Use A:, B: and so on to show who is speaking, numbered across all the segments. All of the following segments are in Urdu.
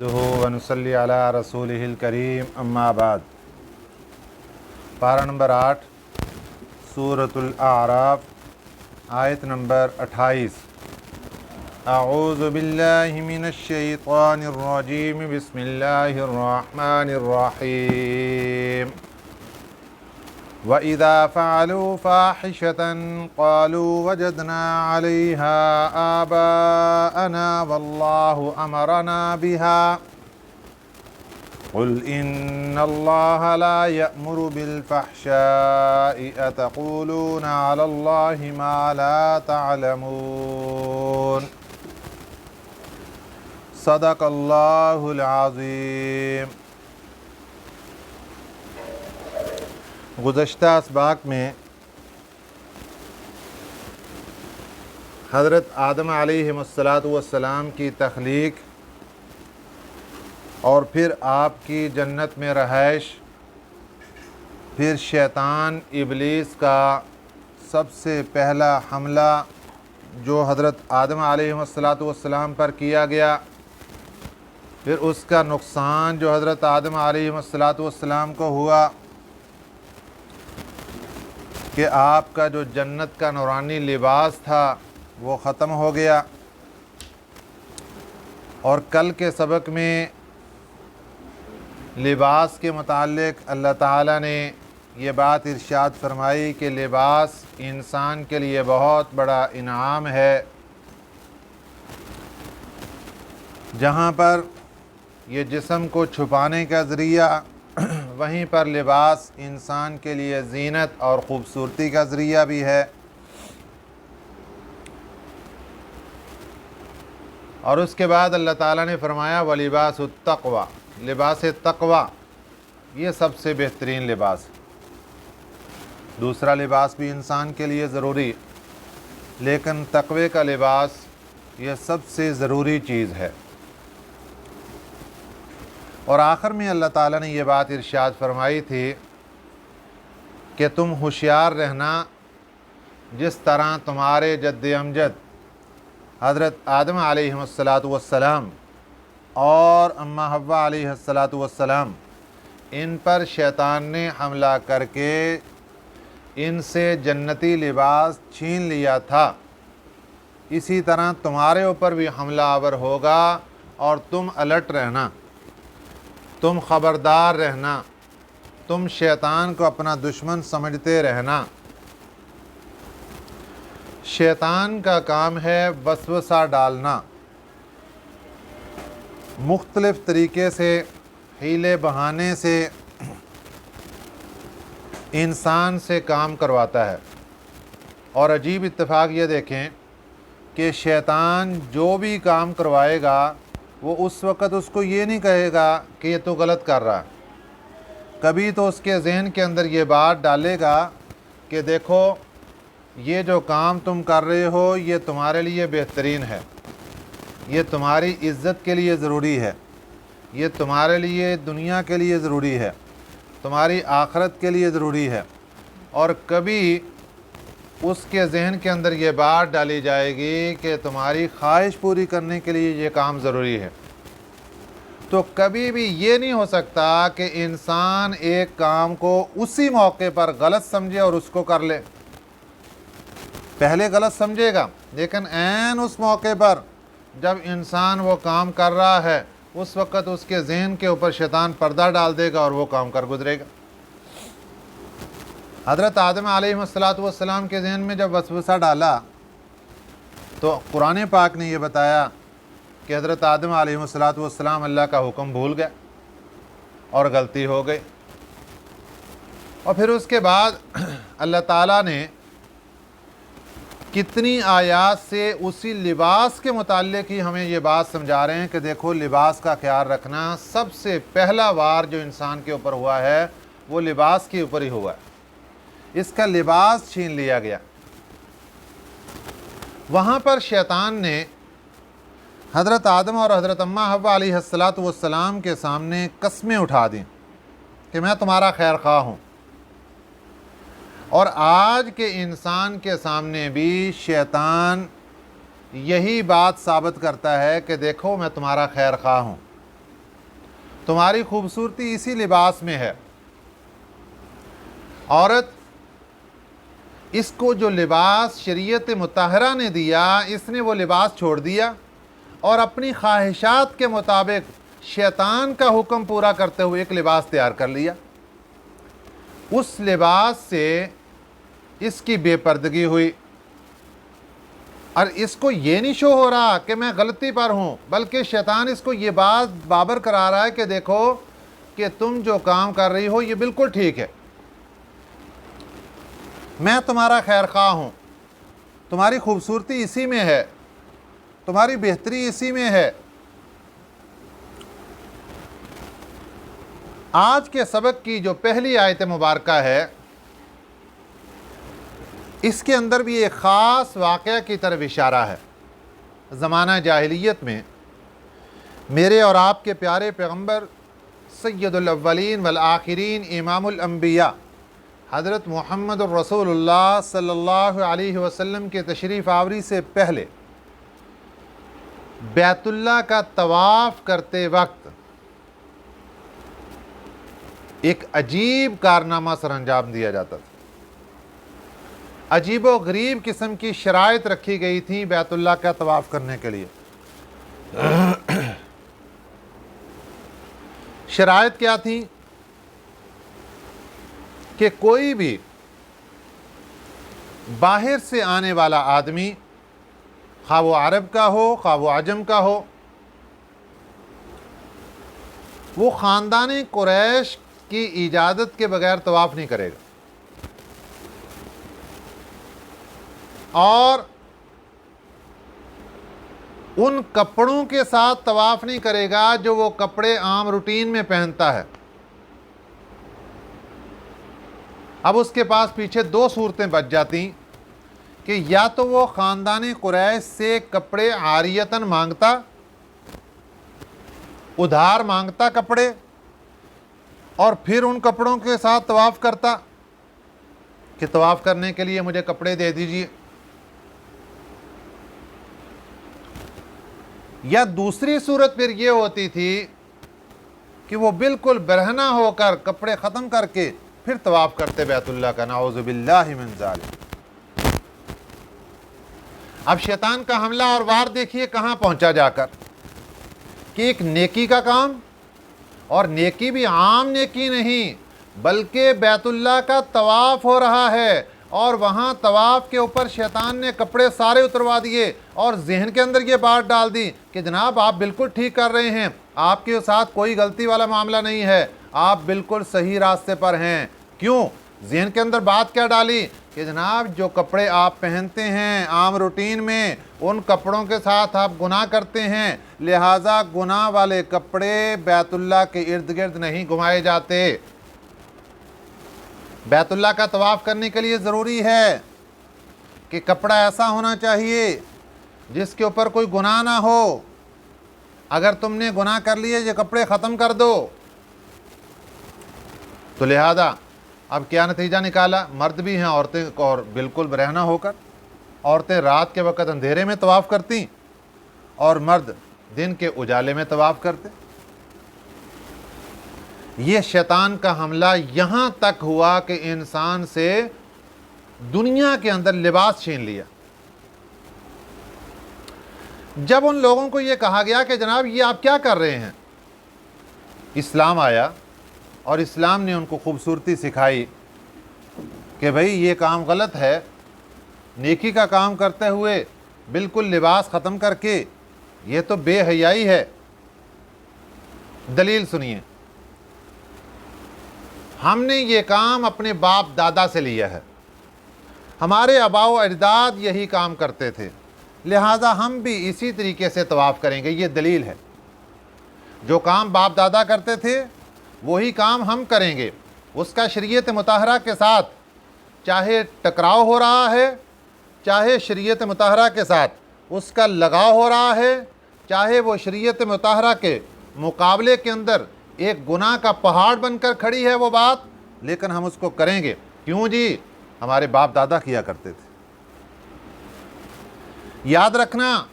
A: ونصلی علی رسولہ الکریم اما بعد۔ پارہ نمبر 8 سورۃ الاعراف، آیت نمبر 28۔ اعوذ باللہ من الشیطان الرجیم، بسم اللہ الرحمن الرحیم۔ وَإِذَا فَعَلُوا فَاحِشَةً قَالُوا وَجَدْنَا عَلَيْهَا آبَاءَنَا وَاللَّهُ أَمَرَنَا بِهَا قُلْ إِنَّ اللَّهَ لَا يَأْمُرُ بِالْفَحْشَاءِ أَتَقُولُونَ عَلَى اللَّهِ مَا لَا تَعْلَمُونَ۔ صدق اللہ العظیم۔ گزشتہ اسباق میں حضرت آدم علیہ السلام کی تخلیق اور پھر آپ کی جنت میں رہائش، پھر شیطان ابلیس کا سب سے پہلا حملہ جو حضرت آدم علیہ السلام پر کیا گیا، پھر اس کا نقصان جو حضرت آدم علیہ السلام کو ہوا کہ آپ کا جو جنت کا نورانی لباس تھا وہ ختم ہو گیا۔ اور کل کے سبق میں لباس کے متعلق اللہ تعالیٰ نے یہ بات ارشاد فرمائی کہ لباس انسان کے لیے بہت بڑا انعام ہے، جہاں پر یہ جسم کو چھپانے کا ذریعہ، وہیں پر لباس انسان کے لیے زینت اور خوبصورتی کا ذریعہ بھی ہے۔ اور اس کے بعد اللہ تعالیٰ نے فرمایا وَلِبَاسُ التَّقْوَى، لباس تقوی یہ سب سے بہترین لباس ہے۔ دوسرا لباس بھی انسان کے لیے ضروری، لیکن تقوی کا لباس یہ سب سے ضروری چیز ہے۔ اور آخر میں اللہ تعالیٰ نے یہ بات ارشاد فرمائی تھی کہ تم ہوشیار رہنا، جس طرح تمہارے جد امجد حضرت آدم علیہ السلام اور اماں حوا علیہ السلام، ان پر شیطان نے حملہ کر کے ان سے جنتی لباس چھین لیا تھا، اسی طرح تمہارے اوپر بھی حملہ آور ہوگا، اور تم الرٹ رہنا، تم خبردار رہنا، تم شیطان کو اپنا دشمن سمجھتے رہنا۔ شیطان کا کام ہے وسوسہ ڈالنا، مختلف طریقے سے، حیلے بہانے سے انسان سے کام کرواتا ہے۔ اور عجیب اتفاق یہ دیکھیں کہ شیطان جو بھی کام کروائے گا وہ اس وقت اس کو یہ نہیں کہے گا کہ یہ تو غلط کر رہا ہے، کبھی تو اس کے ذہن کے اندر یہ بات ڈالے گا کہ دیکھو یہ جو کام تم کر رہے ہو یہ تمہارے لیے بہترین ہے، یہ تمہاری عزت کے لیے ضروری ہے، یہ تمہارے لیے دنیا کے لیے ضروری ہے، تمہاری آخرت کے لیے ضروری ہے۔ اور کبھی اس کے ذہن کے اندر یہ بات ڈالی جائے گی کہ تمہاری خواہش پوری کرنے کے لیے یہ کام ضروری ہے۔ تو کبھی بھی یہ نہیں ہو سکتا کہ انسان ایک کام کو اسی موقع پر غلط سمجھے اور اس کو کر لے۔ پہلے غلط سمجھے گا، لیکن عین اس موقع پر جب انسان وہ کام کر رہا ہے اس وقت اس کے ذہن کے اوپر شیطان پردہ ڈال دے گا اور وہ کام کر گزرے گا۔ حضرت آدم علیہ السلام کے ذہن میں جب وسوسہ ڈالا تو قرآن پاک نے یہ بتایا کہ حضرت آدم علیہ السلام اللہ کا حکم بھول گئے اور غلطی ہو گئی۔ اور پھر اس کے بعد اللہ تعالیٰ نے کتنی آیات سے اسی لباس کے متعلق ہی ہمیں یہ بات سمجھا رہے ہیں کہ دیکھو لباس کا خیال رکھنا، سب سے پہلا وار جو انسان کے اوپر ہوا ہے وہ لباس کے اوپر ہی ہوا ہے، اس کا لباس چھین لیا گیا۔ وہاں پر شیطان نے حضرت آدم اور حضرت اماں حوا علیہ السلام کے سامنے قسمیں اٹھا دیں کہ میں تمہارا خیر خواہ ہوں۔ اور آج کے انسان کے سامنے بھی شیطان یہی بات ثابت کرتا ہے کہ دیکھو میں تمہارا خیر خواہ ہوں، تمہاری خوبصورتی اسی لباس میں ہے۔ عورت، اس کو جو لباس شریعت مطہرہ نے دیا، اس نے وہ لباس چھوڑ دیا اور اپنی خواہشات کے مطابق شیطان کا حکم پورا کرتے ہوئے ایک لباس تیار کر لیا۔ اس لباس سے اس کی بے پردگی ہوئی، اور اس کو یہ نہیں شو ہو رہا کہ میں غلطی پر ہوں، بلکہ شیطان اس کو یہ بات بابر کرا رہا ہے کہ دیکھو کہ تم جو کام کر رہی ہو یہ بالکل ٹھیک ہے، میں تمہارا خیر خواہ ہوں، تمہاری خوبصورتی اسی میں ہے، تمہاری بہتری اسی میں ہے۔ آج کے سبق کی جو پہلی آیت مبارکہ ہے، اس کے اندر بھی ایک خاص واقعہ کی طرف اشارہ ہے۔ زمانہ جاہلیت میں میرے اور آپ کے پیارے پیغمبر سید الاولین والآخرین امام الانبیاء حضرت محمد الرسول اللہ صلی اللہ علیہ وسلم کے تشریف آوری سے پہلے بیت اللہ کا طواف کرتے وقت ایک عجیب کارنامہ سر انجام دیا جاتا تھا۔ عجیب و غریب قسم کی شرائط رکھی گئی تھیں بیت اللہ کا طواف کرنے کے لیے۔ شرائط کیا تھیں؟ کہ کوئی بھی باہر سے آنے والا آدمی، خواہ وہ عرب کا ہو خواہ وہ عجم کا ہو، وہ خاندان قریش کی اجازت کے بغیر طواف نہیں کرے گا، اور ان کپڑوں کے ساتھ طواف نہیں کرے گا جو وہ کپڑے عام روٹین میں پہنتا ہے۔ اب اس کے پاس پیچھے دو صورتیں بچ جاتی کہ یا تو وہ خاندان قریش سے کپڑے عاریتاً مانگتا، ادھار مانگتا کپڑے، اور پھر ان کپڑوں کے ساتھ طواف کرتا کہ طواف کرنے کے لیے مجھے کپڑے دے دیجیے، یا دوسری صورت پھر یہ ہوتی تھی کہ وہ بالکل برہنہ ہو کر کپڑے ختم کر کے پھر طواف کرتے بیت اللہ کا، نعوذ باللہ من ذالک۔ اب شیطان کا حملہ اور وار دیکھیے کہاں پہنچا جا کر، کہ ایک نیکی کا کام، اور نیکی بھی عام نیکی نہیں بلکہ بیت اللہ کا طواف ہو رہا ہے، اور وہاں طواف کے اوپر شیطان نے کپڑے سارے اتروا دیے اور ذہن کے اندر یہ بات ڈال دی کہ جناب آپ بالکل ٹھیک کر رہے ہیں، آپ کے ساتھ کوئی غلطی والا معاملہ نہیں ہے، آپ بالکل صحیح راستے پر ہیں۔ کیوں؟ ذہن کے اندر بات کیا ڈالی کہ جناب جو کپڑے آپ پہنتے ہیں عام روٹین میں، ان کپڑوں کے ساتھ آپ گناہ کرتے ہیں، لہٰذا گناہ والے کپڑے بیت اللہ کے ارد گرد نہیں گھمائے جاتے۔ بیت اللہ کا طواف کرنے کے لیے ضروری ہے کہ کپڑا ایسا ہونا چاہیے جس کے اوپر کوئی گناہ نہ ہو۔ اگر تم نے گناہ کر لیے یہ کپڑے ختم کر دو۔ تو لہذا اب کیا نتیجہ نکالا؟ مرد بھی ہیں عورتیں، اور بالکل برہنہ ہو کر، عورتیں رات کے وقت اندھیرے میں طواف کرتی اور مرد دن کے اجالے میں طواف کرتے۔ یہ شیطان کا حملہ یہاں تک ہوا کہ انسان سے دنیا کے اندر لباس چھین لیا۔ جب ان لوگوں کو یہ کہا گیا کہ جناب یہ آپ کیا کر رہے ہیں، اسلام آیا اور اسلام نے ان کو خوبصورتی سکھائی کہ بھئی یہ کام غلط ہے، نیکی کا کام کرتے ہوئے بالکل لباس ختم کر کے یہ تو بے حیائی ہے۔ دلیل سنیے، ہم نے یہ کام اپنے باپ دادا سے لیا ہے، ہمارے آباء و اجداد یہی کام کرتے تھے، لہٰذا ہم بھی اسی طریقے سے طواف کریں گے۔ یہ دلیل ہے، جو کام باپ دادا کرتے تھے وہی کام ہم کریں گے۔ اس کا شریعت مطہرہ کے ساتھ چاہے ٹکراؤ ہو رہا ہے، چاہے شریعت مطہرہ کے ساتھ اس کا لگاؤ ہو رہا ہے، چاہے وہ شریعت مطہرہ کے مقابلے کے اندر ایک گناہ کا پہاڑ بن کر کھڑی ہے وہ بات، لیکن ہم اس کو کریں گے۔ کیوں جی؟ ہمارے باپ دادا کیا کرتے تھے۔ یاد رکھنا،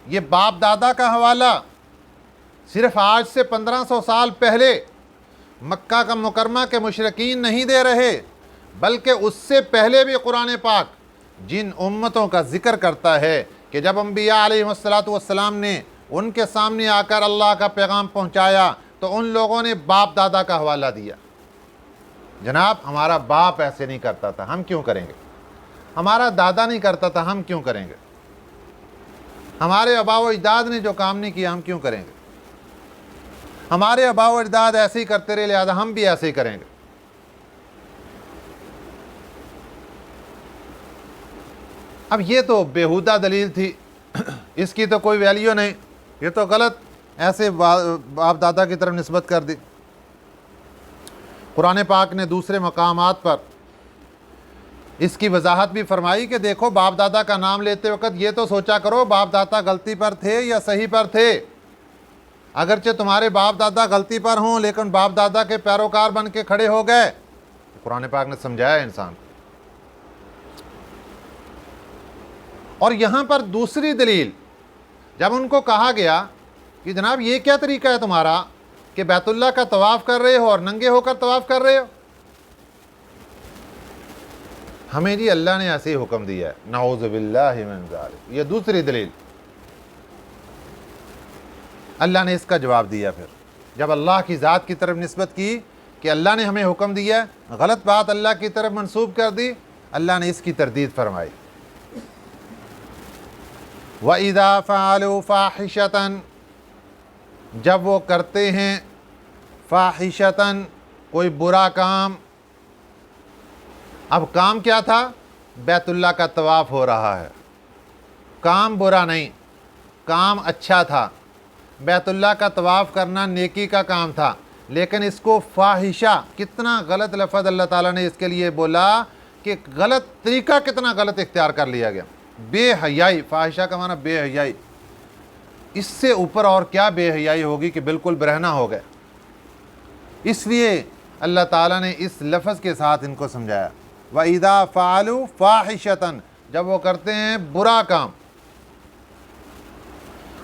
A: یہ باپ دادا کا حوالہ صرف آج سے 1500 سال پہلے مکہ کا مکرمہ کے مشرکین نہیں دے رہے، بلکہ اس سے پہلے بھی قرآن پاک جن امتوں کا ذکر کرتا ہے کہ جب انبیاء علیہ السلام نے ان کے سامنے آ کر اللہ کا پیغام پہنچایا تو ان لوگوں نے باپ دادا کا حوالہ دیا۔ جناب ہمارا باپ ایسے نہیں کرتا تھا، ہم کیوں کریں گے؟ ہمارا دادا نہیں کرتا تھا، ہم کیوں کریں گے؟ ہمارے آباء و اجداد نے جو کام نہیں کیا، ہم کیوں کریں گے؟ ہمارے آباء و اجداد ایسے ہی کرتے رہے، لہذا ہم بھی ایسے ہی کریں گے۔ اب یہ تو بیہودہ دلیل تھی، اس کی تو کوئی ویلیو نہیں، یہ تو غلط ایسے باپ دادا کی طرف نسبت کر دی۔ قرآن پاک نے دوسرے مقامات پر اس کی وضاحت بھی فرمائی کہ دیکھو باپ دادا کا نام لیتے وقت یہ تو سوچا کرو باپ دادا غلطی پر تھے یا صحیح پر تھے۔ اگرچہ تمہارے باپ دادا غلطی پر ہوں لیکن باپ دادا کے پیروکار بن کے کھڑے ہو گئے۔ قرآن پاک نے سمجھایا انسان کو۔ اور یہاں پر دوسری دلیل، جب ان کو کہا گیا کہ جناب یہ کیا طریقہ ہے تمہارا کہ بیت اللہ کا طواف کر رہے ہو اور ننگے ہو کر طواف کر رہے ہو؟ ہمیں جی اللہ نے ایسے ہی حکم دیا ہے، نعوذ باللہ من ذالک۔ یہ دوسری دلیل، اللہ نے اس کا جواب دیا۔ پھر جب اللہ کی ذات کی طرف نسبت کی کہ اللہ نے ہمیں حکم دیا ہے، غلط بات اللہ کی طرف منسوب کر دی، اللہ نے اس کی تردید فرمائی۔ وَإِذَا فَعَلُوا فَاحِشَةً، جب وہ کرتے ہیں فاحشتاً، کوئی برا کام۔ اب کام کیا تھا؟ بیت اللہ کا طواف ہو رہا ہے، کام برا نہیں، کام اچھا تھا، بیت اللہ کا طواف کرنا نیکی کا کام تھا، لیکن اس کو فاحشہ، کتنا غلط لفظ اللہ تعالیٰ نے اس کے لیے بولا کہ غلط طریقہ کتنا غلط اختیار کر لیا گیا۔ بے حیائی، فاحشہ کا معنی بے حیائی، اس سے اوپر اور کیا بے حیائی ہوگی کہ بالکل برہنہ ہو گئے۔ اس لیے اللہ تعالیٰ نے اس لفظ کے ساتھ ان کو سمجھایا، وَإِذَا فَعَلُوا فَاحِشَةً، جب وہ کرتے ہیں برا کام۔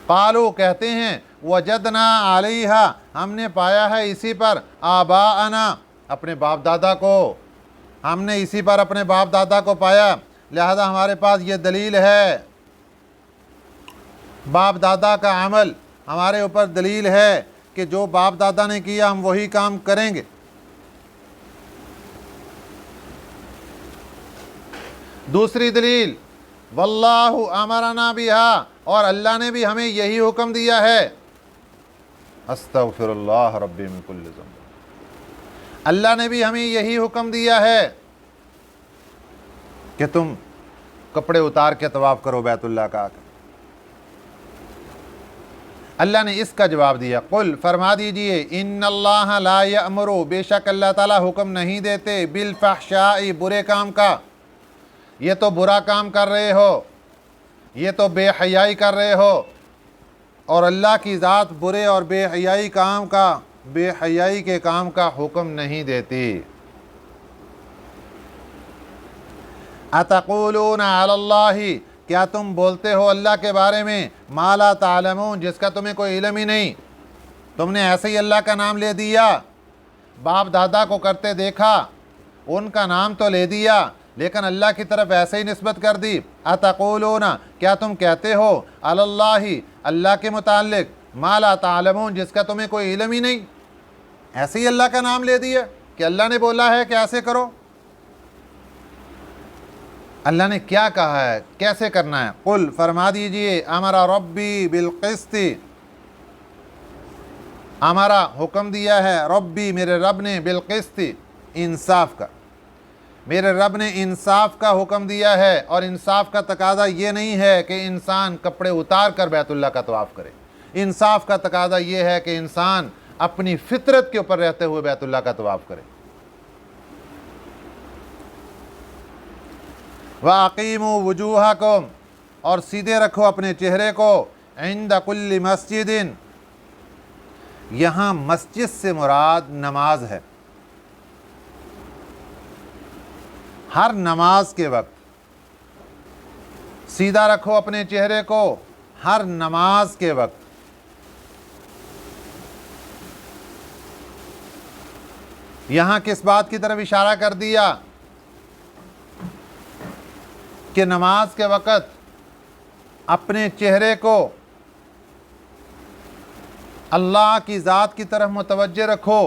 A: قالوا، کہتے ہیں، وجدنا علیہا، ہم نے پایا ہے اسی پر، آباءنا، اپنے باپ دادا کو، ہم نے اسی پر اپنے باپ دادا کو پایا، لہذا ہمارے پاس یہ دلیل ہے، باپ دادا کا عمل ہمارے اوپر دلیل ہے کہ جو باپ دادا نے کیا ہم وہی کام کریں گے۔ دوسری دلیل، واللہ امرنا بہا، اور اللہ نے بھی ہمیں یہی حکم دیا ہے۔ استغفر اللہ ربی من کل ذنب، اللہ نے بھی ہمیں یہی حکم دیا ہے کہ تم کپڑے اتار کے طواف کرو بیت اللہ کا۔ اللہ نے اس کا جواب دیا، قل، فرما دیجئے، ان اللہ لا یأمر، بے شک اللہ تعالیٰ حکم نہیں دیتے، بالفحشاء، برے کام کا۔ یہ تو برا کام کر رہے ہو، یہ تو بے حیائی کر رہے ہو، اور اللہ کی ذات برے اور بے حیائی بے حیائی کے کام کا حکم نہیں دیتی۔ اتقولون علی اللہ، کیا تم بولتے ہو اللہ کے بارے میں، ما لا تعلمون، جس کا تمہیں کوئی علم ہی نہیں، تم نے ایسے ہی اللہ کا نام لے دیا، باپ دادا کو کرتے دیکھا، ان کا نام تو لے دیا لیکن اللہ کی طرف ایسے ہی نسبت کر دی۔ اتقولون، کیا تم کہتے ہو، علی اللہ، اللہ کے متعلق، ما لا تعلمون، جس کا تمہیں کوئی علم ہی نہیں، ایسے ہی اللہ کا نام لے دیا کہ اللہ نے بولا ہے کہ ایسے کرو۔ اللہ نے کیا کہا ہے، کیسے کرنا ہے؟ قل، فرما دیجئے، امر ربی بالقسط، ہمارا حکم دیا ہے، ربی، میرے رب نے، بالقسط، انصاف کا، میرے رب نے انصاف کا حکم دیا ہے، اور انصاف کا تقاضا یہ نہیں ہے کہ انسان کپڑے اتار کر بیت اللہ کا طواف کرے، انصاف کا تقاضا یہ ہے کہ انسان اپنی فطرت کے اوپر رہتے ہوئے بیت اللہ کا طواف کرے۔ وَأَقِیمُوا وُجُوهَکُمْ، اور سیدھے رکھو اپنے چہرے کو، عند کل مسجد، یہاں مسجد سے مراد نماز ہے، ہر نماز کے وقت سیدھا رکھو اپنے چہرے کو، ہر نماز کے وقت۔ یہاں کس بات کی طرف اشارہ کر دیا کہ نماز کے وقت اپنے چہرے کو اللہ کی ذات کی طرف متوجہ رکھو،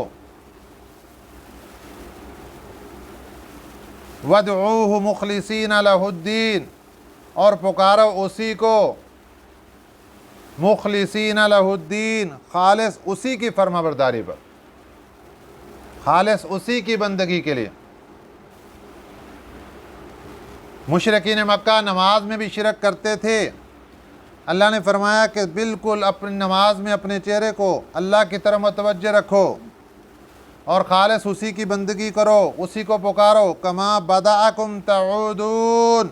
A: وَادْعُوهُ مُخْلِصِينَ لَهُ الدِّينَ، اور پکارو اسی کو مخلصین لہ الدین، خالص اسی کی فرما برداری پر، خالص اسی کی بندگی کے لیے۔ مشرکین مکہ نماز میں بھی شرک کرتے تھے، اللہ نے فرمایا کہ بالکل اپنی نماز میں اپنے چہرے کو اللہ کی طرف متوجہ رکھو اور خالص اسی کی بندگی کرو، اسی کو پکارو، کما بدأکم تعودون۔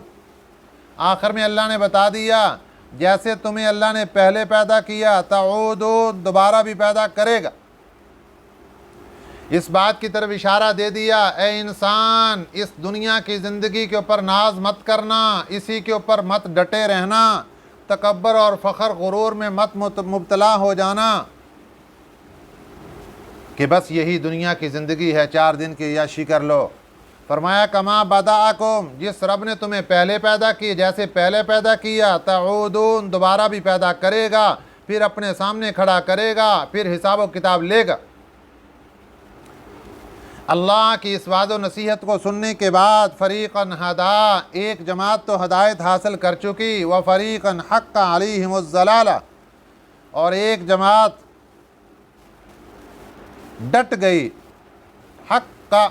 A: آخر میں اللہ نے بتا دیا جیسے تمہیں اللہ نے پہلے پیدا کیا، تعودون، دوبارہ بھی پیدا کرے گا۔ اس بات کی طرف اشارہ دے دیا، اے انسان اس دنیا کی زندگی کے اوپر ناز مت کرنا، اسی کے اوپر مت ڈٹے رہنا، تکبر اور فخر غرور میں مت مبتلا ہو جانا کہ بس یہی دنیا کی زندگی ہے، 4 دن کی عیاشی کر لو۔ فرمایا کما بدأکم، جس رب نے تمہیں پہلے پیدا کی، جیسے پہلے پیدا کیا، تعودون، دوبارہ بھی پیدا کرے گا، پھر اپنے سامنے کھڑا کرے گا، پھر حساب و کتاب لے گا۔ اللہ کی اس وعد و نصیحت کو سننے کے بعد فریقاً ہدا، ایک جماعت تو ہدایت حاصل کر چکی، وفریقاً حق علیہم الضلالہ، اور ایک جماعت ڈٹ گئی، حق کا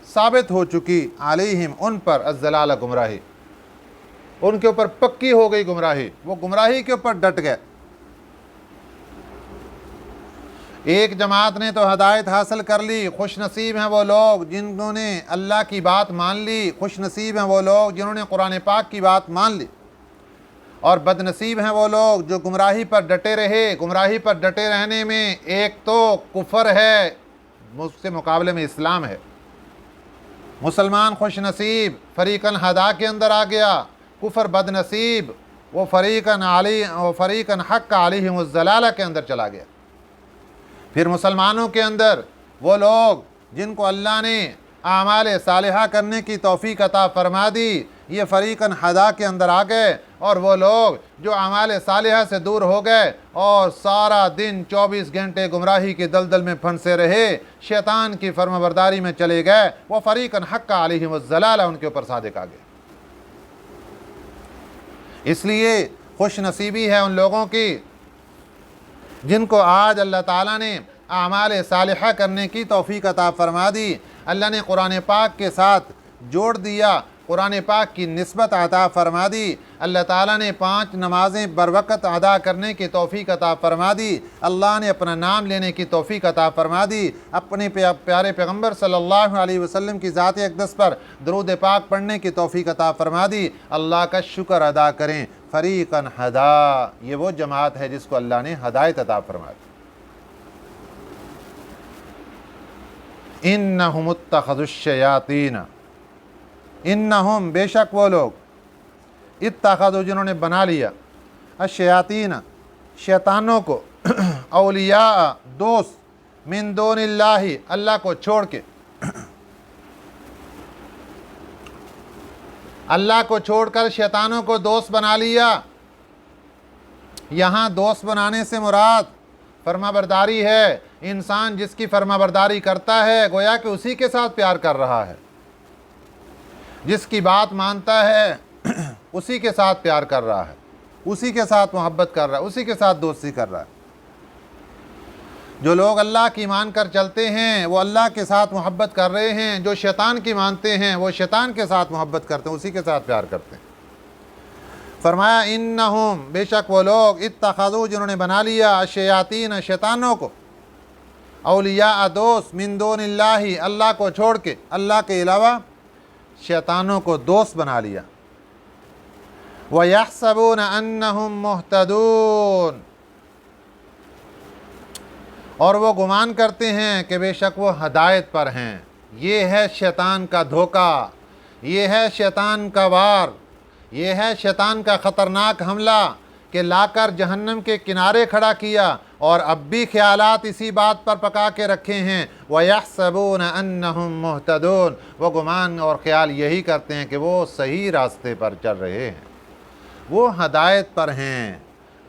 A: ثابت ہو چکی، علیہم ان پر، الضلالہ گمراہی، ان کے اوپر پکی ہو گئی گمراہی، وہ گمراہی کے اوپر ڈٹ گئے۔ ایک جماعت نے تو ہدایت حاصل کر لی، خوش نصیب ہیں وہ لوگ جنہوں نے اللہ کی بات مان لی، خوش نصیب ہیں وہ لوگ جنہوں نے قرآن پاک کی بات مان لی، اور بد نصیب ہیں وہ لوگ جو گمراہی پر ڈٹے رہے۔ گمراہی پر ڈٹے رہنے میں ایک تو کفر ہے، اس کے مقابلے میں اسلام ہے۔ مسلمان خوش نصیب فریقاً ہدا کے اندر آ گیا، کفر بد نصیب وہ فریقاً حق علیہم الضلالہ کے اندر چلا گیا۔ پھر مسلمانوں کے اندر وہ لوگ جن کو اللہ نے اعمال صالحہ کرنے کی توفیق عطا فرما دی، یہ فریقاً ہدا کے اندر آ گئے، اور وہ لوگ جو اعمال صالحہ سے دور ہو گئے اور سارا دن 24 گھنٹے گمراہی کی دلدل میں پھنسے رہے، شیطان کی فرما برداری میں چلے گئے، وہ فریقاً حق علیہم الضلالہ، ان کے اوپر صادق آ گئے۔ اس لیے خوش نصیبی ہے ان لوگوں کی جن کو آج اللہ تعالیٰ نے اعمال صالحہ کرنے کی توفیق عطا فرما دی، اللہ نے قرآن پاک کے ساتھ جوڑ دیا، قرآن پاک کی نسبت عطا فرما دی، اللہ تعالیٰ نے 5 نمازیں بر وقت ادا کرنے کی توفیق عطا فرما دی، اللہ نے اپنا نام لینے کی توفیق عطا فرما دی، اپنے پیارے پیغمبر صلی اللہ علیہ وسلم کی ذات اقدس پر درود پاک پڑھنے کی توفیق عطا فرما دی۔ اللہ کا شکر ادا کریں، فریقاً ہدا، یہ وہ جماعت ہے جس کو اللہ نے ہدایت عطا فرما دی۔ انہم اتخذوا الشیاطین، انہم بے شک وہ لوگ، اتخذوا جنہوں نے بنا لیا، الشیاطین شیطانوں کو، اولیاء دوست، من دون اللہ اللہ کو چھوڑ کے، اللہ کو چھوڑ کر شیطانوں کو دوست بنا لیا۔ یہاں دوست بنانے سے مراد فرما برداری ہے، انسان جس کی فرما برداری کرتا ہے گویا کہ اسی کے ساتھ پیار کر رہا ہے، جس کی بات مانتا ہے اسی کے ساتھ پیار کر رہا ہے، اسی کے ساتھ محبت کر رہا ہے، اسی کے ساتھ دوستی کر رہا ہے۔ جو لوگ اللہ کی مان کر چلتے ہیں وہ اللہ کے ساتھ محبت کر رہے ہیں، جو شیطان کی مانتے ہیں وہ شیطان کے ساتھ محبت کرتے ہیں، اسی کے ساتھ پیار کرتے ہیں۔ فرمایا انہم بے شک وہ لوگ، اتخذوا جنہوں نے بنا لیا، الشیاطین شیطانوں کو، اولیاء دوست، من دون اللہ اللہ کو چھوڑ کے، اللہ کے علاوہ شیطانوں کو دوست بنا لیا۔ وَيَحْسَبُونَ أَنَّهُمْ مُهْتَدُونَ، اور وہ گمان کرتے ہیں کہ بے شک وہ ہدایت پر ہیں۔ یہ ہے شیطان کا دھوکہ، یہ ہے شیطان کا وار، یہ ہے شیطان کا خطرناک حملہ کہ لا کر جہنم کے کنارے کھڑا کیا اور اب بھی خیالات اسی بات پر پکا کے رکھے ہیں وَيَحْسَبُونَ أَنَّهُمْ مُهْتَدُونَ، وہ گمان اور خیال یہی کرتے ہیں کہ وہ صحیح راستے پر چل رہے ہیں، وہ ہدایت پر ہیں،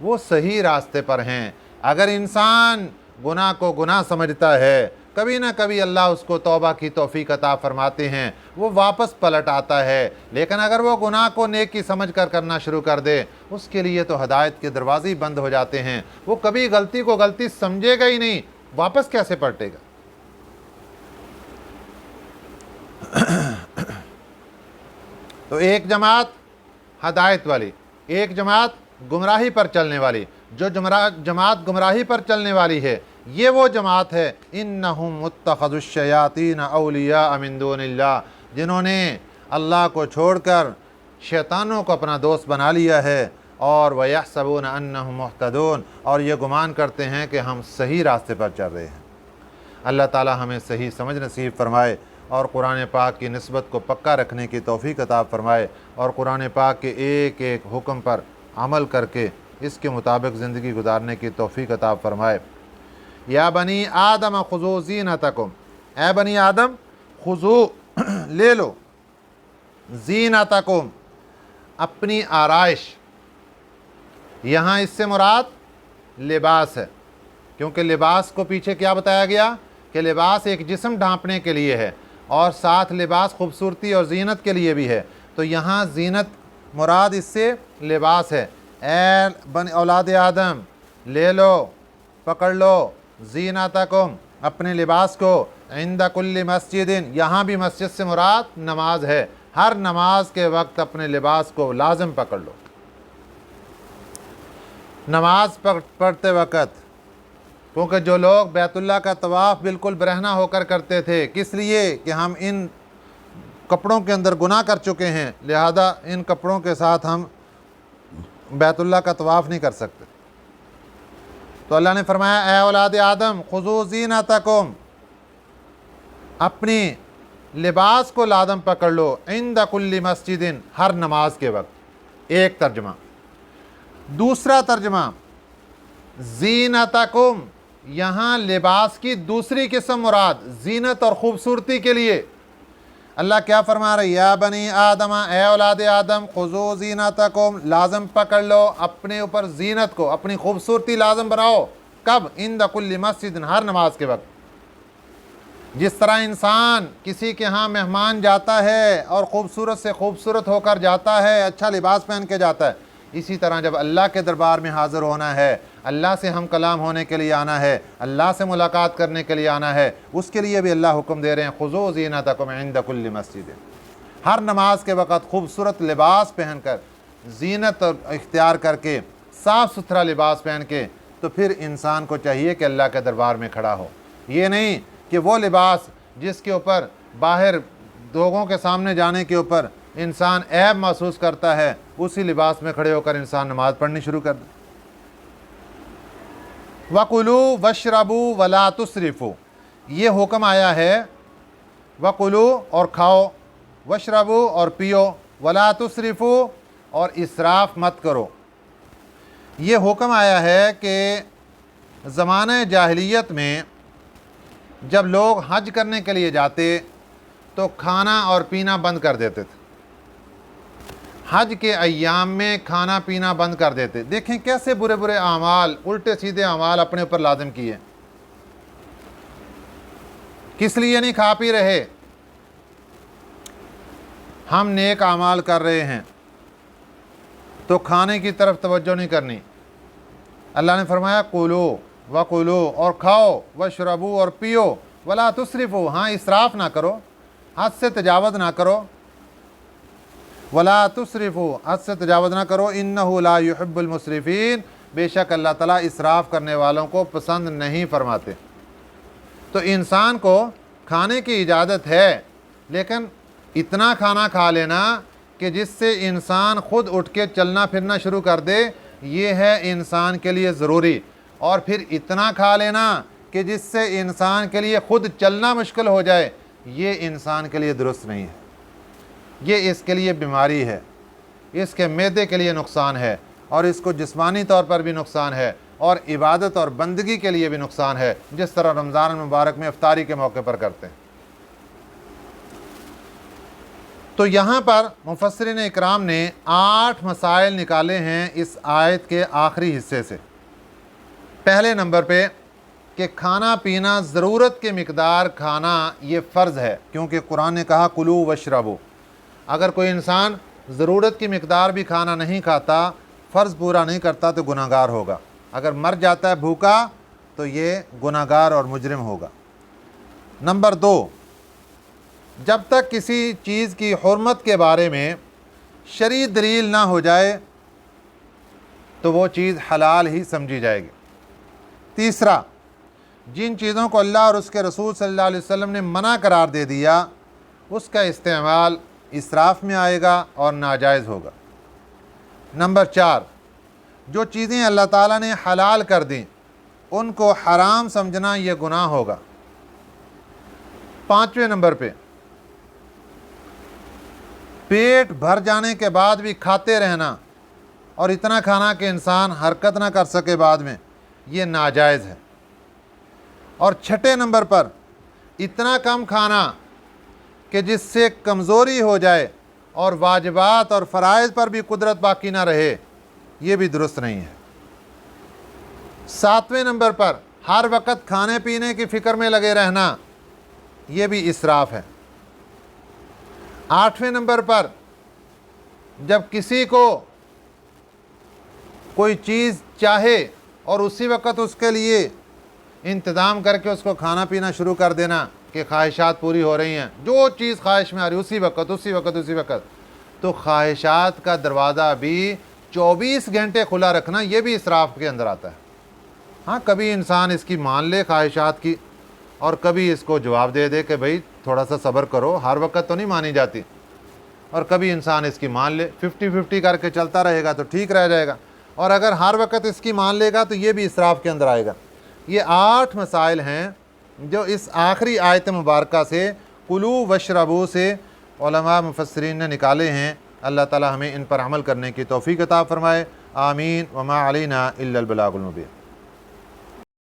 A: وہ صحیح راستے پر ہیں۔ اگر انسان گناہ کو گناہ سمجھتا ہے، کبھی نہ کبھی اللہ اس کو توبہ کی توفیق عطا فرماتے ہیں، وہ واپس پلٹ آتا ہے، لیکن اگر وہ گناہ کو نیکی سمجھ کر کرنا شروع کر دے، اس کے لیے تو ہدایت کے دروازے بند ہو جاتے ہیں، وہ کبھی غلطی کو غلطی سمجھے گا ہی نہیں، واپس کیسے پلٹے گا؟ تو ایک جماعت ہدایت والی، ایک جماعت گمراہی پر چلنے والی، جو جماعت گمراہی پر چلنے والی ہے یہ وہ جماعت ہے انہم اتخذوا الشیاطین اولیاء من دون اللہ، جنہوں نے اللہ کو چھوڑ کر شیطانوں کو اپنا دوست بنا لیا ہے، اور وَيَحْسَبُونَ أَنَّهُمْ مُهْتَدُونَ، اور یہ گمان کرتے ہیں کہ ہم صحیح راستے پر چل رہے ہیں۔ اللہ تعالی ہمیں صحیح سمجھ نصیب فرمائے اور قرآن پاک کی نسبت کو پکا رکھنے کی توفیق عطا فرمائے، اور قرآن پاک کے ایک ایک حکم پر عمل کر کے اس کے مطابق زندگی گزارنے کی توفیق عطا فرمائے۔ یا بنی آدم خذوا زینتکم، اے بنی آدم خذوا لے لو، زینتکم اپنی آرائش، یہاں اس سے مراد لباس ہے، کیونکہ لباس کو پیچھے کیا بتایا گیا کہ لباس ایک جسم ڈھانپنے کے لیے ہے، اور ساتھ لباس خوبصورتی اور زینت کے لیے بھی ہے، تو یہاں زینت مراد اس سے لباس ہے۔ اے اولاد آدم لے لو، پکڑ لو، زینتکم اپنے لباس کو، عند کل مسجد، یہاں بھی مسجد سے مراد نماز ہے، ہر نماز کے وقت اپنے لباس کو لازم پکڑ لو۔ نماز پڑھتے وقت، کیونکہ جو لوگ بیت اللہ کا طواف بالکل برہنہ ہو کر کرتے تھے، کس لیے کہ ہم ان کپڑوں کے اندر گناہ کر چکے ہیں، لہذا ان کپڑوں کے ساتھ ہم بیت اللہ کا طواف نہیں کر سکتے، تو اللہ نے فرمایا اے اولاد آدم خذوا زینتکم، اپنی لباس کو لازم پکڑ لو، عند کل مسجد، ہر نماز کے وقت، ایک ترجمہ۔ دوسرا ترجمہ زینتکم، یہاں لباس کی دوسری قسم مراد زینت اور خوبصورتی کے لیے۔ اللہ کیا فرما رہا ہے؟ یا بنی آدم، اے اولاد آدم خذوا زینتکم، لازم پکڑ لو اپنے اوپر زینت کو، اپنی خوبصورتی لازم بناؤ، کب؟ عند کل مسجد، ہر نماز کے وقت۔ جس طرح انسان کسی کے ہاں مہمان جاتا ہے اور خوبصورت سے خوبصورت ہو کر جاتا ہے، اچھا لباس پہن کے جاتا ہے، اسی طرح جب اللہ کے دربار میں حاضر ہونا ہے، اللہ سے ہم کلام ہونے کے لیے آنا ہے، اللہ سے ملاقات کرنے کے لیے آنا ہے، اس کے لیے بھی اللہ حکم دے رہے ہیں خذوا زینتکم عند کل مسجد، ہر نماز کے وقت خوبصورت لباس پہن کر، زینت اختیار کر کے، صاف ستھرا لباس پہن کے، تو پھر انسان کو چاہیے کہ اللہ کے دربار میں کھڑا ہو۔ یہ نہیں کہ وہ لباس جس کے اوپر باہر لوگوں کے سامنے جانے کے اوپر انسان عیب محسوس کرتا ہے، اسی لباس میں کھڑے ہو کر انسان نماز پڑھنی شروع کر دے۔ وَكُلُوا وَاشْرَبُوا وَلَا تُسْرِفُوا، یہ حکم آیا ہے وَكُلُوا اور کھاؤ، وَاشْرَبُوا اور پیو، وَلَا تُسْرِفُوا اور اسراف مت کرو۔ یہ حکم آیا ہے کہ زمانہ جاہلیت میں جب لوگ حج کرنے کے لیے جاتے تو کھانا اور پینا بند کر دیتے تھے، حج کے ایام میں کھانا پینا بند کر دیتے۔ دیکھیں کیسے برے برے اعمال، الٹے سیدھے اعمال اپنے اوپر لازم کیے۔ کس لیے نہیں کھا پی رہے؟ ہم نیک اعمال کر رہے ہیں تو کھانے کی طرف توجہ نہیں کرنی۔ اللہ نے فرمایا کولو وکلو اور کھاؤ، واشربو اور پیو، ولا تسرفو، ہاں اسراف نہ کرو، حد سے تجاوز نہ کرو، ولا تسرفو، حد سے تجاوز نہ کرو، انہ لا یحب المسرفین، بے شک اللہ تعالیٰ اسراف کرنے والوں کو پسند نہیں فرماتے۔ تو انسان کو کھانے کی اجازت ہے، لیکن اتنا کھانا کھا لینا کہ جس سے انسان خود اٹھ کے چلنا پھرنا شروع کر دے، یہ ہے انسان کے لیے ضروری، اور پھر اتنا کھا لینا کہ جس سے انسان کے لیے خود چلنا مشکل ہو جائے، یہ انسان کے لیے درست نہیں ہے، یہ اس کے لیے بیماری ہے، اس کے معدے کے لیے نقصان ہے۔ اور اس کو جسمانی طور پر بھی نقصان ہے اور عبادت اور بندگی کے لیے بھی نقصان ہے، جس طرح رمضان المبارک میں افطاری کے موقع پر کرتے ہیں۔ تو یہاں پر مفسرین اکرام نے 8 مسائل نکالے ہیں اس آیت کے آخری حصے سے۔ پہلے نمبر پہ کہ کھانا پینا ضرورت کے مقدار کھانا یہ فرض ہے، کیونکہ قرآن نے کہا کلو وشربو۔ اگر کوئی انسان ضرورت کی مقدار بھی کھانا نہیں کھاتا، فرض پورا نہیں کرتا تو گناہ گار ہوگا۔ اگر مر جاتا ہے بھوکا تو یہ گناہ گار اور مجرم ہوگا۔ نمبر 2، جب تک کسی چیز کی حرمت کے بارے میں شرعی دلیل نہ ہو جائے تو وہ چیز حلال ہی سمجھی جائے گی۔ تیسرا، جن چیزوں کو اللہ اور اس کے رسول صلی اللہ علیہ وسلم نے منع قرار دے دیا اس کا استعمال اسراف میں آئے گا اور ناجائز ہوگا۔ نمبر 4، جو چیزیں اللہ تعالیٰ نے حلال کر دیں ان کو حرام سمجھنا یہ گناہ ہوگا۔ 5ویں نمبر پہ پیٹ بھر جانے کے بعد بھی کھاتے رہنا اور اتنا کھانا کہ انسان حرکت نہ کر سکے بعد میں، یہ ناجائز ہے۔ اور 6 نمبر پر اتنا کم کھانا کہ جس سے کمزوری ہو جائے اور واجبات اور فرائض پر بھی قدرت باقی نہ رہے، یہ بھی درست نہیں ہے۔ 7ویں نمبر پر ہر وقت کھانے پینے کی فکر میں لگے رہنا، یہ بھی اسراف ہے۔ 8ویں نمبر پر جب کسی کو کوئی چیز چاہے اور اسی وقت اس کے لیے انتظام کر کے اس کو کھانا پینا شروع کر دینا کہ خواہشات پوری ہو رہی ہیں، جو چیز خواہش میں آ رہی اسی وقت، تو خواہشات کا دروازہ بھی 24 گھنٹے کھلا رکھنا یہ بھی اسراف کے اندر آتا ہے۔ ہاں، کبھی انسان اس کی مان لے خواہشات کی اور کبھی اس کو جواب دے دے کہ بھئی تھوڑا سا صبر کرو، ہر وقت تو نہیں مانی جاتی، اور کبھی انسان اس کی مان لے، 50-50 کر کے چلتا رہے گا تو ٹھیک رہ جائے گا، اور اگر ہر وقت اس کی مان لے گا تو یہ بھی اسراف کے اندر آئے گا۔ یہ 8 مسائل ہیں جو اس آخری آیت مبارکہ سے کلو وشربو سے علماء مفسرین نے نکالے ہیں۔ اللہ تعالی ہمیں ان پر عمل کرنے کی توفیق عطا فرمائے، آمین۔ وما علینا الا البلاغ المبین۔